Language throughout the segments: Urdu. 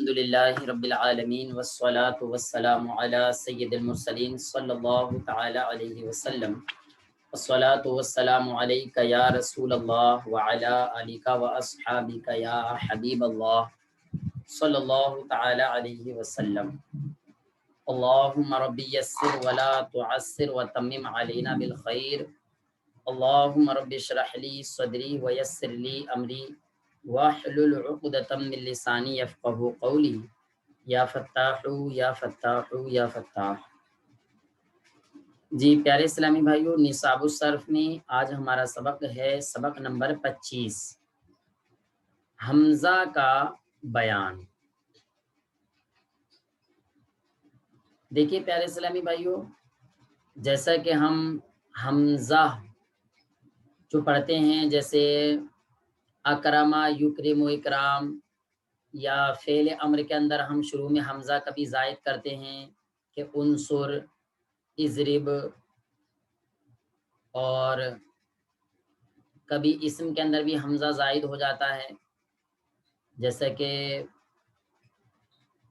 الحمدللہ رب العالمین والصلاة والسلام علی سید المرسلین صلی اللہ تعالی علیہ وسلم والصلاة والسلام علیک یا رسول اللہ وعلی آلک واصحابک یا حبیب اللہ صلی اللہ تعالی علیہ وسلم. اللہم ربی یسر ولا تعسر وتمم علینا بالخیر. اللہم رب اشرح لی صدری ویسر لی امری واحلل عقدۃ من لسانی یفقہوا قولی. یا فتاح یا فتاح یا فتاح. جی پیارے اسلامی بھائیو، نصاب الصرف میں آج ہمارا سبق ہے سبق نمبر 25، حمزہ کا بیان. دیکھیے پیارے اسلامی بھائیو، جیسا کہ ہم حمزہ جو پڑھتے ہیں، جیسے اکرما یکرم و اکرام، یا فعل امر کے اندر ہم شروع میں حمزہ کبھی زائد کرتے ہیں کہ انصر، اضرب، اور کبھی اسم کے اندر بھی حمزہ زائد ہو جاتا ہے، جیسا کہ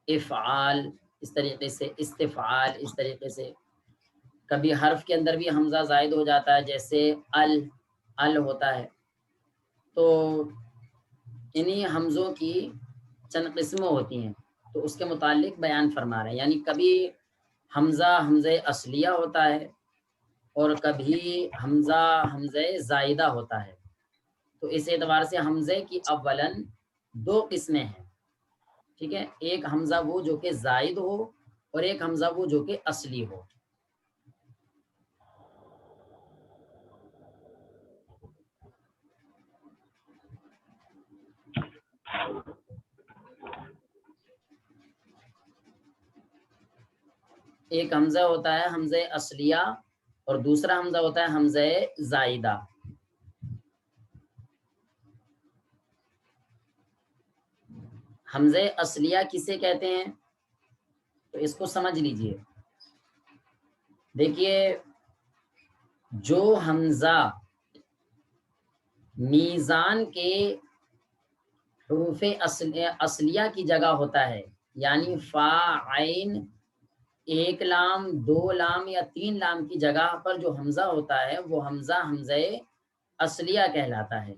افعال اس طریقے سے، استفعال اس طریقے سے. کبھی حرف کے اندر بھی حمزہ زائد ہو جاتا ہے، جیسے ال ہوتا ہے. تو انہی حمزوں کی چند قسمیں ہوتی ہیں، تو اس کے متعلق بیان فرما رہے ہیں. یعنی کبھی حمزہ اصلیہ ہوتا ہے اور کبھی حمزہ زائدہ ہوتا ہے. تو اس اعتبار سے حمزے کی اولاً دو قسمیں ہیں، ٹھیک ہے. ایک حمزہ وہ جو کہ زائد ہو، اور ایک حمزہ وہ جو کہ اصلی ہو. ایک حمزہ ہوتا ہے حمزہ اصلیہ، اور دوسرا حمزہ ہوتا ہے حمزہ زائدہ. حمزہ اصلیہ کسے کہتے ہیں تو اس کو سمجھ لیجئے. دیکھیے، جو حمزہ میزان کے حروف اصلیہ کی جگہ ہوتا ہے، یعنی فا، عین، ایک لام، دو لام یا تین لام کی جگہ پر جو حمزہ ہوتا ہے، وہ حمزہ اصلیہ کہلاتا ہے.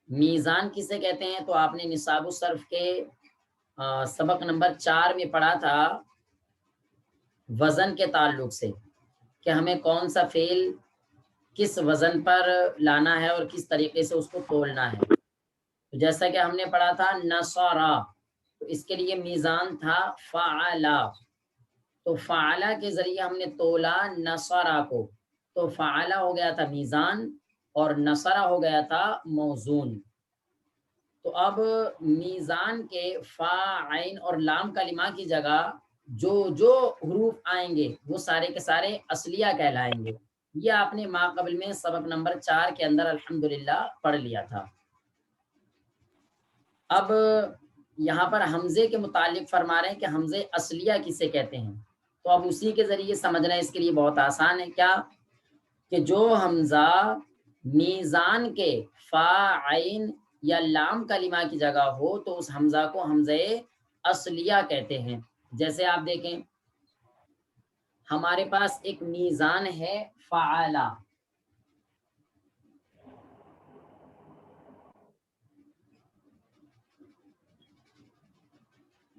میزان کسے کہتے ہیں تو آپ نے نصاب الصرف کے سبق نمبر 4 میں پڑھا تھا، وزن کے تعلق سے، کہ ہمیں کون سا فعل کس وزن پر لانا ہے اور کس طریقے سے اس کو تولنا ہے. تو جیسا کہ ہم نے پڑھا تھا نصرا، تو اس کے لیے میزان تھا فعلا. تو فعلا کے ذریعے ہم نے تولا نصرا کو، تو فعلا ہو گیا تھا میزان اور نصرا ہو گیا تھا موزون. تو اب میزان کے فا، عین اور لام کلمہ کی جگہ جو حروف آئیں گے وہ سارے کے سارے اصلیہ کہلائیں گے. یہ آپ نے ما قبل میں سبق نمبر 4 کے اندر الحمدللہ پڑھ لیا تھا. اب یہاں پر حمزے کے متعلق فرما رہے ہیں کہ حمزے اصلیہ کسے کہتے ہیں. تو اب اسی کے ذریعے سمجھنا اس کے لیے بہت آسان ہے. کیا کہ جو حمزہ میزان کے فا، عین یا لام کلمہ کی جگہ ہو تو اس حمزہ کو حمزہ اصلیہ کہتے ہیں. جیسے آپ دیکھیں، ہمارے پاس ایک میزان ہے فعلا،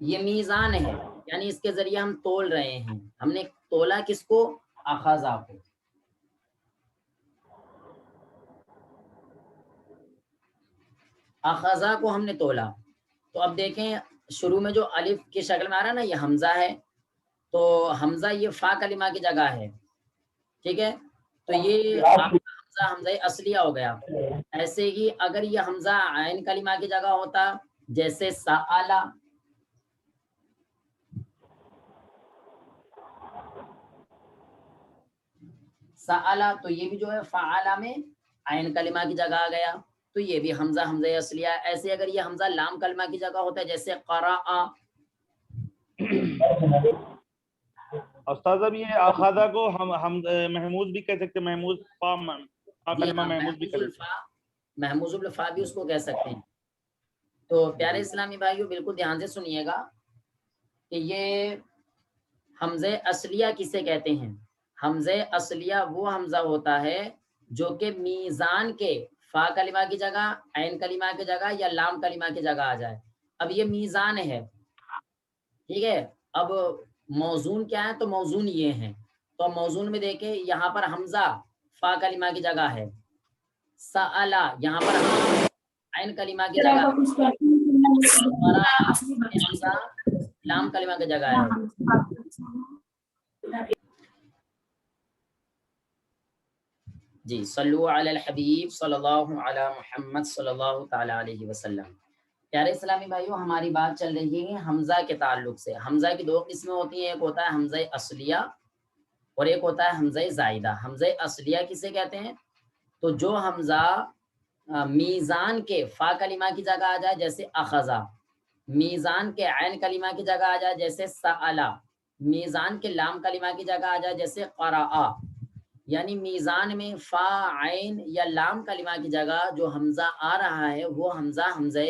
یہ میزان ہے، یعنی اس کے ذریعے ہم تول رہے ہیں. ہم نے تولا کس کو؟ اخذا کو. اخذا کو ہم نے تولا. تو اب دیکھیں، شروع میں جو الف کی شکل میں آ رہا ہے نا، یہ حمزہ ہے. تو حمزہ یہ فا کلمہ کی جگہ ہے، ٹھیک ہے. تو یہ آپ کا حمزہ اصلیہ ہو گیا. ایسے ہی اگر یہ حمزہ عین کلمہ کی جگہ ہوتا، جیسے سآلا، سآلا، تو یہ بھی جو ہے فعلا میں عین کلمہ کی جگہ آ گیا. تو یہ بھی حمزہ اصلیہ. ایسے اگر یہ حمزہ لام کلمہ کی جگہ ہوتا ہے، جیسے قرأ. استاذ اب یہ اخذہ کو ہم محموز بھی کہہ سکتے ہیں، محموز فا کلمہ محموز بھی کہہ سکتے ہیں. محموز الفا بھی اس کو کہہ سکتے ہیں. تو پیارے اسلامی بھائیوں بالکل دھیان سے سنیے گا کہ یہ حمزہ اصلیہ کسے کہتے ہیں. حمزہ اصلیہ وہ حمزہ ہوتا ہے جو کہ میزان کے فا کلمہ کی جگہ، عین کلمہ کی جگہ یا لام کلمہ کی جگہ آ جائے. اب یہ میزان ہے، ٹھیک ہے. اب موزون کیا ہے؟ تو موزون یہ ہے. تو موزون میں دیکھیں یہاں پر حمزہ فا کلمہ کی جگہ ہے، سألا یہاں پر عین کلمہ کی جگہ ہے، حمزہ لام کلمہ کی جگہ ہے. جی صلو علی الحبیب صلی اللہ علی محمد صلی اللہ تعالی علیہ وسلم. پیارے اسلامی بھائیوں ہماری بات چل رہی ہے حمزہ کے تعلق سے. حمزہ کی دو قسمیں ہوتی ہیں، ایک ہوتا ہے حمزہ اصلیہ اور ایک ہوتا ہے حمزہ زائدہ. حمزہ اصلیہ کسے کہتے ہیں؟ تو جو حمزہ میزان کے فا کلمہ کی جگہ آ جائے جیسے اخذا، میزان کے عین کلمہ کی جگہ آ جائے جیسے سألا، میزان کے لام کلمہ کی جگہ آ جائے جیسے قرأ. یعنی میزان میں فا عین یا لام کلمہ کی جگہ جو حمزہ آ رہا ہے وہ حمزہ حمزہ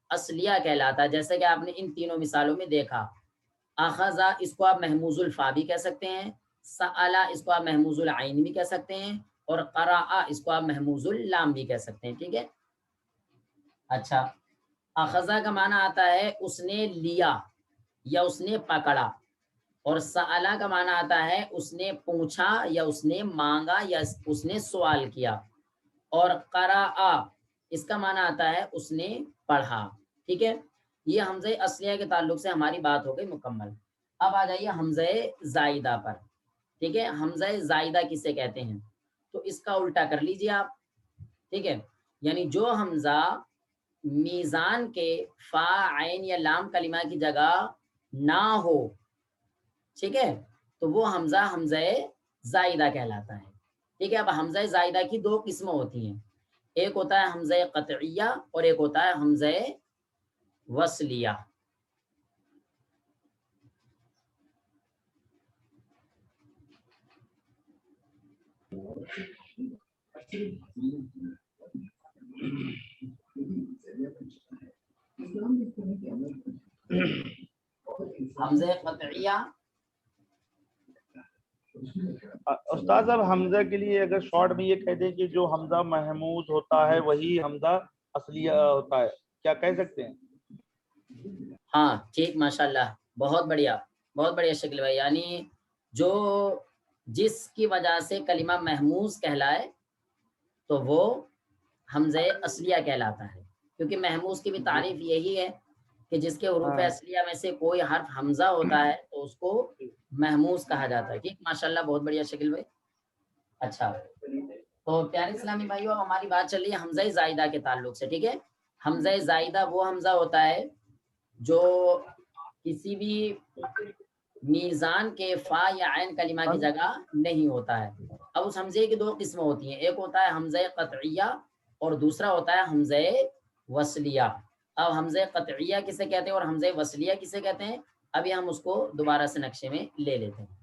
اصلیہ کہلاتا ہے. جیسے کہ آپ نے ان تینوں مثالوں میں دیکھا. اخذا اس کو آپ محموز الفا بھی کہہ سکتے ہیں، سألا اس کو آپ محموز العین بھی کہہ سکتے ہیں، اور قرأ اس کو آپ محموز اللام بھی کہہ سکتے ہیں. ٹھیک ہے. اچھا، اخذا کا معنی آتا ہے اس نے لیا یا اس نے پکڑا، اور سألا کا معنی آتا ہے اس نے پوچھا یا اس نے مانگا یا اس نے سوال کیا، اور قرأ اس کا معنی آتا ہے اس نے پڑھا. ٹھیک ہے. یہ حمزہ اصلیہ کے تعلق سے ہماری بات ہو گئی مکمل. اب آ جائیے حمزہ زائدہ پر. ٹھیک ہے. حمزہ زائدہ کسے کہتے ہیں؟ تو اس کا الٹا کر لیجیے آپ. ٹھیک ہے. یعنی جو حمزہ میزان کے فا عین یا لام کلمہ کی جگہ نہ ہو، ٹھیک ہے، تو وہ حمزہ حمزہ زائدہ کہلاتا ہے. ٹھیک ہے. اب حمزہ زائدہ کی دو قسمیں ہوتی ہیں، ایک ہوتا ہے حمزہ قطعیہ اور ایک ہوتا ہے حمزہ وصلیہ. حمزہ قطعیہ استاد اب حمزہ کے لیے اگر شارٹ میں یہ کہہ دیں کہ جو حمزہ محموز ہوتا ہے وہی حمزہ اصلیہ ہوتا ہے، کیا کہہ سکتے ہیں؟ ہاں ٹھیک، ماشاءاللہ، بہت بڑھیا، بہت بڑھیا شکل بھائی. یعنی جو جس کی وجہ سے کلمہ محموز کہلائے تو وہ حمزہ اصلیہ کہلاتا ہے، کیونکہ محموز کی بھی تعریف یہی ہے کہ جس کے حروف اصلیہ میں سے کوئی حرف حمزہ ہوتا ہے تو اس کو محموز کہا جاتا ہے. ٹھیک، ماشاءاللہ، بہت بڑھیا شکل بھائی. اچھا، تو پیارے اسلامی بھائیوں اب ہماری بات چل رہی ہے حمزہ زائدہ کے تعلق سے. ٹھیک ہے. حمزہ زائدہ وہ حمزہ ہوتا ہے جو کسی بھی میزان کے فا یا عین کلمہ کی جگہ نہیں ہوتا ہے. اب اس حمزے کی دو قسمیں ہوتی ہیں، ایک ہوتا ہے حمزہ قطعیہ اور دوسرا ہوتا ہے حمزہ وصلیہ. اب حمزہ قطعیہ کسے کہتے ہیں اور حمزہ وصلیہ کسے کہتے ہیں، ابھی ہم اس کو دوبارہ سے نقشے میں لے لیتے ہیں.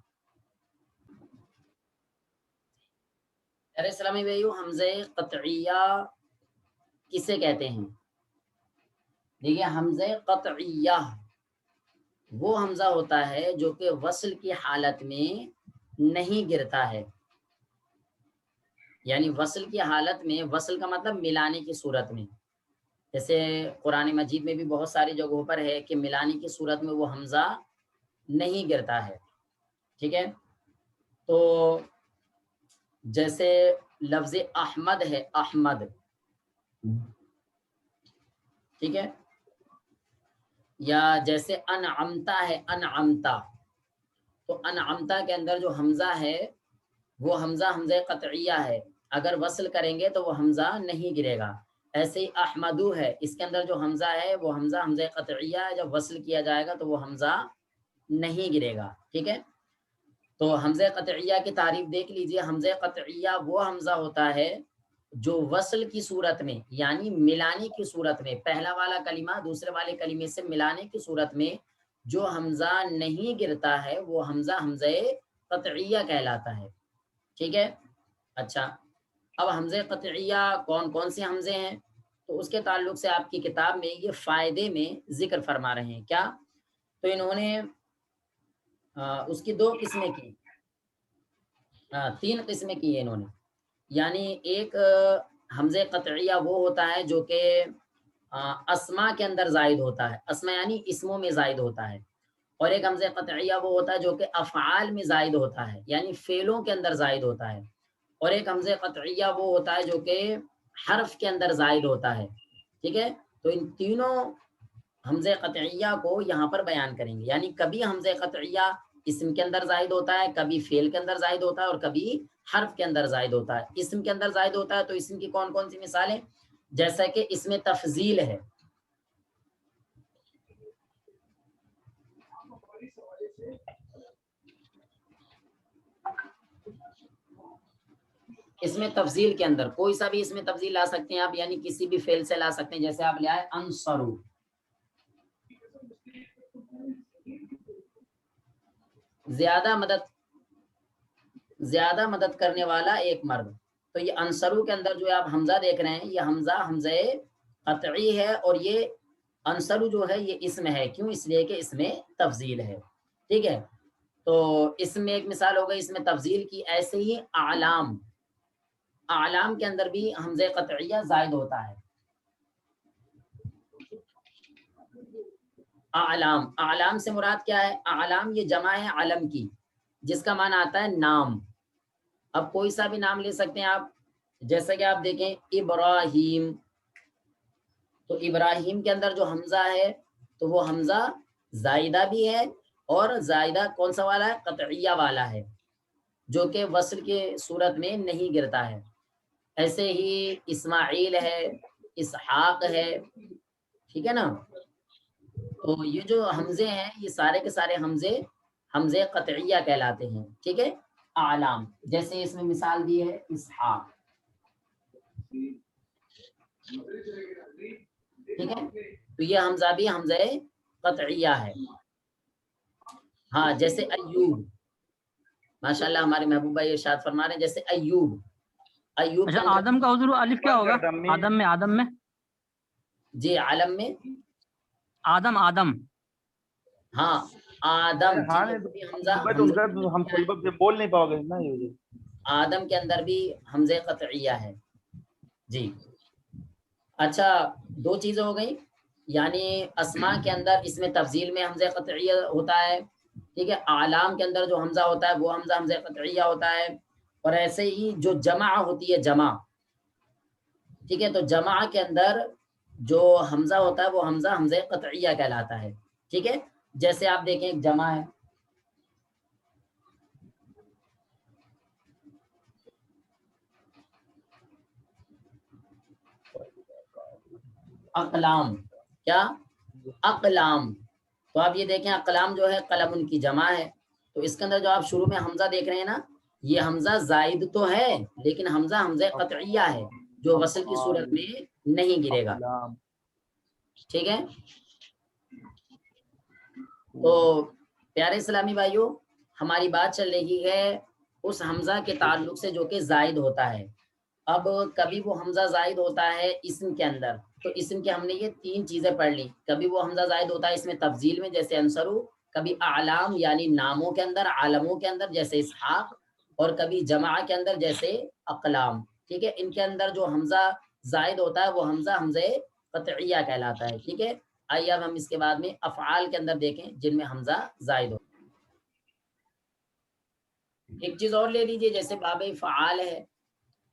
ارے اسلامی بھائیو، حمزہ قطعیہ کسے کہتے ہیں؟ دیکھیے، حمزہ قطعیہ وہ حمزہ ہوتا ہے جو کہ وصل کی حالت میں نہیں گرتا ہے. یعنی وصل کی حالت میں، وصل کا مطلب ملانے کی صورت میں، جیسے قرآن مجید میں بھی بہت ساری جگہوں پر ہے کہ ملانے کی صورت میں وہ حمزہ نہیں گرتا ہے. ٹھیک ہے. تو جیسے لفظ احمد ہے، احمد، ٹھیک ہے، یا جیسے انعمتا ہے، انعمتا، تو انعمتا کے اندر جو حمزہ ہے وہ حمزہ حمزہ قطعیہ ہے، اگر وصل کریں گے تو وہ حمزہ نہیں گرے گا. ایسے ہی احمدو ہے، اس کے اندر جو حمزہ ہے وہ حمزہ حمزہ قطعیہ ہے، جب وصل کیا جائے گا تو وہ حمزہ نہیں گرے گا. ٹھیک ہے. تو حمزہ قطعیہ کی تعریف دیکھ لیجئے. حمزہ قطعیہ وہ حمزہ ہوتا ہے جو وصل کی صورت میں، یعنی ملانے کی صورت میں، پہلا والا کلمہ دوسرے والے کلمے سے ملانے کی صورت میں جو حمزہ نہیں گرتا ہے وہ حمزہ حمزہ قطعیہ کہلاتا ہے. ٹھیک ہے. اچھا، اب حمزہ قطعیہ کون کون سے حمزے ہیں؟ تو اس کے تعلق سے آپ کی کتاب میں یہ فائدے میں ذکر فرما رہے ہیں کیا؟ تو انہوں نے اس کی 2 قسمیں کی، 3 قسمیں کی ہیں انہوں نے. یعنی ایک حمزہ قطعیہ وہ ہوتا ہے جو کہ اسما کے اندر زائد ہوتا ہے، اسما یعنی اسموں میں زائد ہوتا ہے، اور ایک حمزہ قطعیہ وہ ہوتا ہے جو کہ افعال میں زائد ہوتا ہے، یعنی فعلوں کے اندر زائد ہوتا ہے، اور ایک حمزہ قطعیہ وہ ہوتا ہے جو کہ حرف کے اندر زائد ہوتا ہے. ٹھیک ہے، تو ان تینوں حمزہ قطعیہ کو یہاں پر بیان کریں گے. یعنی کبھی حمزہ قطعیہ اسم کے اندر زائد ہوتا ہے، کبھی فعل کے اندر زائد ہوتا ہے، اور کبھی حرف کے اندر زائد ہوتا ہے. اسم کے اندر زائد ہوتا ہے تو اسم کی کون کون سی مثالیں؟ جیسا کہ اسم تفضیل ہے، اس میں تفضیل کے اندر کوئی سا بھی اس میں تفضیل لا سکتے ہیں آپ، یعنی کسی بھی فعل سے لا سکتے ہیں. جیسے آپ لے آئے انصرو، زیادہ مدد کرنے والا ایک مرد. تو یہ انصرو کے اندر جو آپ حمزہ دیکھ رہے ہیں، یہ حمزہ قطعی ہے، اور یہ انصرو جو ہے یہ اسم ہے. کیوں؟ اس لیے کہ اس میں تفضیل ہے. ٹھیک ہے، تو اس میں ایک مثال ہو گئی اس میں تفضیل کی. ایسے ہی اعلام کے اندر بھی حمزہ قطعیہ زائد ہوتا ہے. اعلام سے مراد کیا ہے؟ اعلام یہ جمع ہے علم کی، جس کا معنی آتا ہے نام. اب کوئی سا بھی نام لے سکتے ہیں آپ، جیسا کہ آپ دیکھیں ابراہیم، تو ابراہیم کے اندر جو حمزہ ہے تو وہ حمزہ زائدہ بھی ہے، اور زائدہ کون سا والا ہے؟ قطعیہ والا ہے، جو کہ وصل کے صورت میں نہیں گرتا ہے. ایسے ہی اسماعیل ہے، اسحاق ہے. ٹھیک ہے نا، تو یہ جو حمزے ہیں یہ سارے کے سارے حمزے قطعیہ کہلاتے ہیں. ٹھیک ہے، اعلام جیسے اس میں مثال دی ہے اسحاق. ٹھیک ہے، تو یہ حمزہ بھی حمزہ قطعیہ ہے. ہاں، جیسے ایوب، ماشاءاللہ ہمارے محبوب بھائی ارشاد فرما رہے ہیں جیسے ایوب. اچھا، آدم کا حضور الف کیا ہوگا؟ آدم میں جی عالم میں آدم ہاں آدم، ہم سبب سے بول نہیں پاؤ گے نا، یہ آدم کے اندر بھی حمزہ قطعیہ ہے. جی اچھا، 2 چیزیں ہو گئی، یعنی اسماء کے اندر اس میں تفضیل میں حمزہ قطعیہ ہوتا ہے. ٹھیک ہے، اعلام کے اندر جو حمزہ ہوتا ہے وہ حمزہ قطعیہ ہوتا ہے. اور ایسے ہی جو جمع ہوتی ہے جمع، ٹھیک ہے، تو جمع کے اندر جو حمزہ ہوتا ہے وہ حمزہ قطعیہ کہلاتا ہے. ٹھیک ہے، جیسے آپ دیکھیں ایک جمع ہے اقلام. کیا؟ اقلام. تو آپ یہ دیکھیں اقلام جو ہے قلم ان کی جمع ہے، تو اس کے اندر جو آپ شروع میں حمزہ دیکھ رہے ہیں نا، یہ حمزہ زائد تو ہے لیکن حمزہ قطعیہ ہے جو وصل کی صورت میں نہیں گرے گا. ٹھیک ہے، تو پیارے اسلامی بھائیوں، ہماری بات چل رہی ہے اس حمزہ کے تعلق سے جو کہ زائد ہوتا ہے. اب کبھی وہ حمزہ زائد ہوتا ہے اسم کے اندر، تو اسم کے ہم نے یہ 3 چیزیں پڑھ لی. کبھی وہ حمزہ زائد ہوتا ہے اس میں تفضیل میں جیسے انصرو، کبھی اعلام یعنی ناموں کے اندر، عالموں کے اندر جیسے اسحاق، اور کبھی جمع کے اندر جیسے اقلام. ٹھیک ہے، ان کے اندر جو حمزہ زائد ہوتا ہے وہ حمزہ قطعیہ کہلاتا ہے. ٹھیک ہے، آئیے اب ہم اس کے بعد میں افعال کے اندر دیکھیں جن میں حمزہ زائد ہو. ایک چیز اور لے لیجیے، جیسے باب فعال ہے.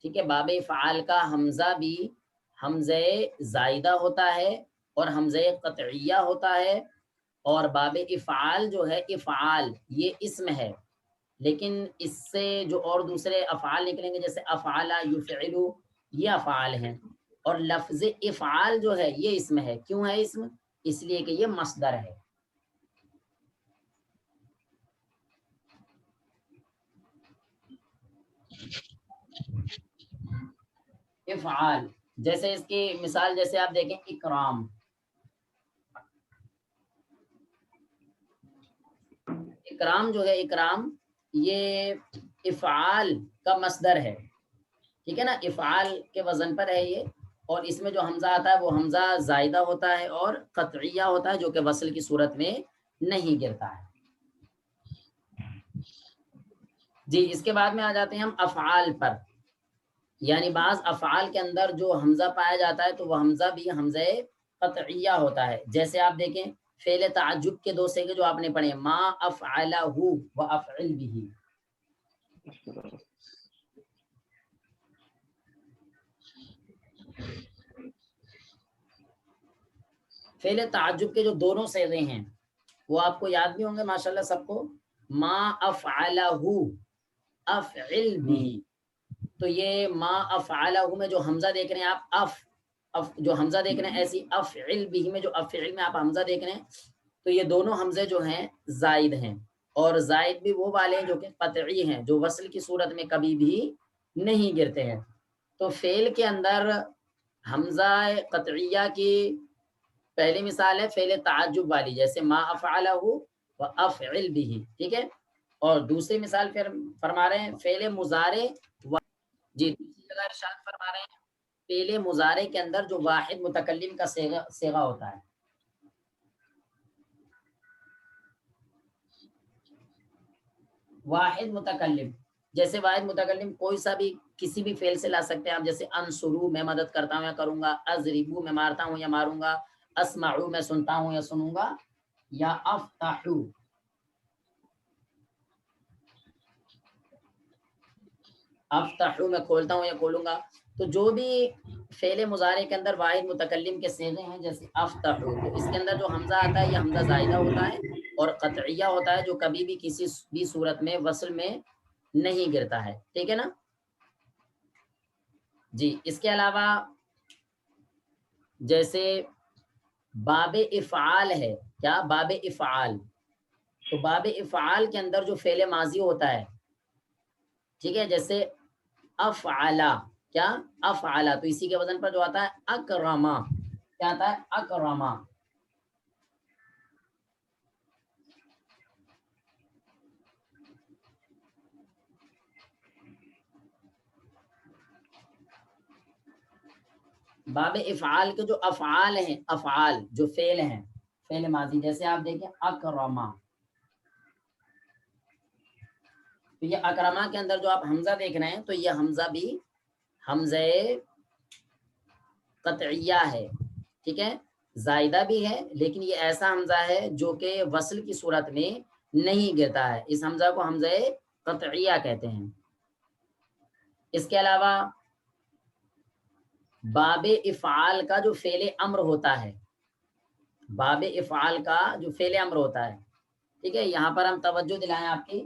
ٹھیک ہے، باب فعال کا حمزہ بھی حمزہ زائدہ ہوتا ہے اور حمزہ قطعیہ ہوتا ہے. اور باب افعال جو ہے، افعال یہ اسم ہے، لیکن اس سے جو اور دوسرے افعال نکلیں گے جیسے افعال یفعلو، یہ افعال ہیں. اور لفظ افعال جو ہے یہ اسم ہے. کیوں ہے اسم؟ اس لیے کہ یہ مصدر ہے. افعال جیسے اس کی مثال جیسے آپ دیکھیں اکرام. اکرام جو ہے، اکرام یہ افعال کا مصدر ہے. ٹھیک ہے نا، افعال کے وزن پر ہے یہ، اور اس میں جو حمزہ آتا ہے وہ حمزہ زائدہ ہوتا ہے اور قطعیہ ہوتا ہے جو کہ وصل کی صورت میں نہیں گرتا ہے. جی اس کے بعد میں آ جاتے ہیں ہم افعال پر. یعنی بعض افعال کے اندر جو حمزہ پایا جاتا ہے تو وہ حمزہ بھی حمزہ قطعیہ ہوتا ہے. جیسے آپ دیکھیں فعل تعجب کے دو صیغے جو آپ نے پڑھے ما افعلہ و افعل به. فعل تعجب کے جو دونوں صیغے ہیں وہ آپ کو یاد بھی ہوں گے ماشاءاللہ سب کو. ما افعلہ افعل به. تو یہ ما افعلہ میں جو حمزہ دیکھ رہے ہیں آپ جو حمزہ دیکھ رہے ہیں ایسی افعل به میں جو افعل میں آپ حمزہ دیکھ رہے ہیں تو یہ دونوں حمزے جو ہیں زائد ہیں. اور زائد بھی وہ والے ہیں جو کہ قطعی ہیں جو وصل کی صورت میں کبھی بھی نہیں گرتے ہیں. تو فعل کے اندر حمزہ قطعیہ کی پہلی مثال ہے فعل تعجب والی جیسے ما افعلہ و افعل به. ٹھیک ہے. اور دوسری مثال پھر فرما رہے ہیں فعل مضارع جی دوسری جگہ ارشاد فرما رہے ہیں فعل مضارع کے اندر جو واحد متکلم کا صیغہ ہوتا ہے. واحد متکلم جیسے واحد متکلم کوئی سا بھی کسی بھی فعل سے لا سکتے ہیں آپ. جیسے انصرو میں مدد کرتا ہوں یا کروں گا, اضربو میں مارتا ہوں یا ماروں گا, اسمعو میں سنتا ہوں یا سنوں گا, یا افتحو افتحو میں کھولتا ہوں یا کھولوں گا. تو جو بھی فعل مضارع کے اندر واحد متکلم کے صیغے ہیں جیسے افتحو تو اس کے اندر جو حمزہ آتا ہے یہ حمزہ زائدہ ہوتا ہے اور قطعیہ ہوتا ہے جو کبھی بھی کسی بھی صورت میں وصل میں نہیں گرتا ہے. ٹھیک ہے نا جی. اس کے علاوہ جیسے باب افعال ہے, کیا باب افعال, تو باب افعال کے اندر جو فعل ماضی ہوتا ہے ٹھیک ہے جیسے افعلا, کیا افعلا, تو اسی کے وزن پر جو آتا ہے اکرما, کیا آتا ہے اکرما. باب افعال کے جو افعال ہیں افعال جو فعل ہیں فعل ماضی جیسے آپ دیکھیں اکرما, تو یہ اکرما کے اندر جو آپ حمزہ دیکھ رہے ہیں تو یہ حمزہ بھی حمزہ قطعیہ ہے. ٹھیک ہے. زائدہ بھی ہے لیکن یہ ایسا حمزہ ہے جو کہ وصل کی صورت میں نہیں گرتا ہے. اس حمزہ کو حمزہ قطعیہ کہتے ہیں. اس کے علاوہ باب افعال کا جو فعل امر ہوتا ہے, باب افعال کا جو فعل امر ہوتا ہے ٹھیک ہے, یہاں پر ہم توجہ دلائیں آپ کی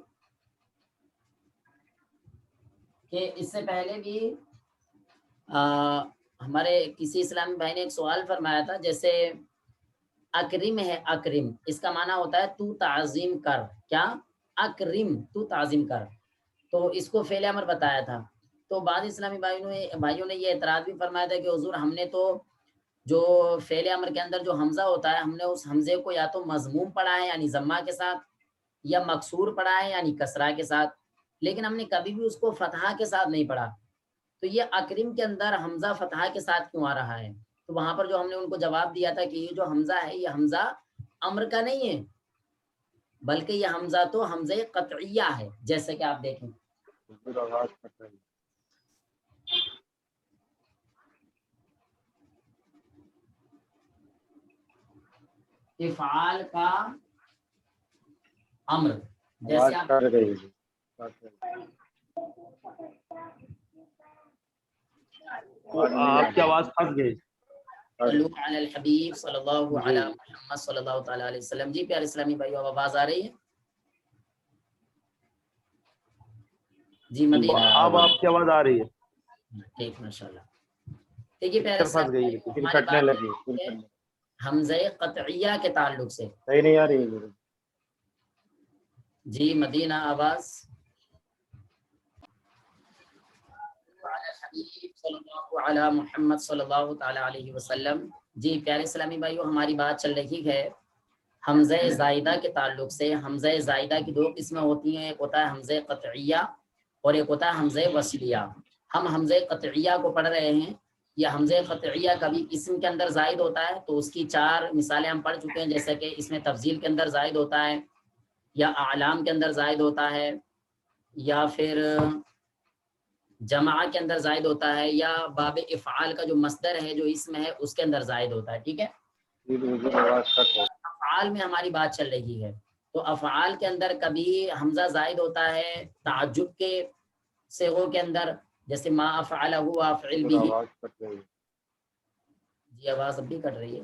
کہ اس سے پہلے بھی ہمارے کسی اسلامی بھائی نے ایک سوال فرمایا تھا جیسے اکرم ہے, اکرم اس کا معنی ہوتا ہے تو تعظیم کر, کیا اکرم تو تعظیم کر, تو اس کو فعل امر بتایا تھا. تو بعض اسلامی بھائیوں نے یہ اعتراض بھی فرمایا تھا کہ حضور ہم نے تو جو فعل امر کے اندر جو حمزہ ہوتا ہے ہم نے اس حمزے کو یا تو مضموم پڑھا ہے یعنی ضمہ کے ساتھ یا مکسور پڑھا ہے یعنی کسرہ کے ساتھ, لیکن ہم نے کبھی بھی اس کو فتحہ کے ساتھ نہیں پڑھا. تو یہ اکرم کے اندر حمزہ فتحہ کے ساتھ کیوں آ رہا ہے؟ تو وہاں پر جو ہم نے ان کو جواب دیا تھا کہ یہ جو حمزہ ہے یہ حمزہ امر کا نہیں ہے بلکہ یہ حمزہ تو حمزہ قطعیہ ہے. جیسے کہ آپ دیکھیں افعال کا امر, جیسے آپ کی آواز پھنس گئی. صلو علی الحبیب صلی اللہ علی محمد صلی اللہ تعالی علیہ وسلم. جی پیارے اسلامی بھائیو آواز آ رہی ہے؟ جی مدینہ اب آپ کی آواز آ رہی ہے. ٹھیک ماشاءاللہ. دیکھیے پیارے پھنس گئی لیکن کٹنے لگی. حمزہ قطعیہ کے تعلق سے صحیح نہیں آ رہی ہے. جی مدینہ آواز صلی اللہ علی محمد صلی اللہ تعالی علیہ وسلم. جی پیارے اسلامی بھائیو ہماری بات چل رہی ہے حمزہ زائدہ کے تعلق سے. حمزہ زائدہ کی دو قسمیں ہوتی ہیں, ایک ہوتا ہے حمزہ قطعیہ اور ایک ہوتا ہے حمزہ وصلیہ. ہم حمزہ قطعیہ کو پڑھ رہے ہیں یا حمزہ قطعیہ کبھی اسم کے اندر زائد ہوتا ہے تو اس کی 4 مثالیں ہم پڑھ چکے ہیں، جیسے کہ اس میں تفضیل کے اندر زائد ہوتا ہے، یا اعلام کے اندر زائد ہوتا ہے، یا پھر جمع کے اندر زائد ہوتا ہے، یا باب افعال کا جو مصدر ہے جو اسم ہے اس کے اندر زائد ہوتا ہے. ٹھیک ہے، افعال میں ہماری بات چل رہی ہے. تو افعال کے اندر کبھی حمزہ زائد ہوتا ہے تعجب کے صیغوں کے اندر، جیسے ما افعلہ وافعل بھی. جی آواز اب بھی کٹ رہی ہے.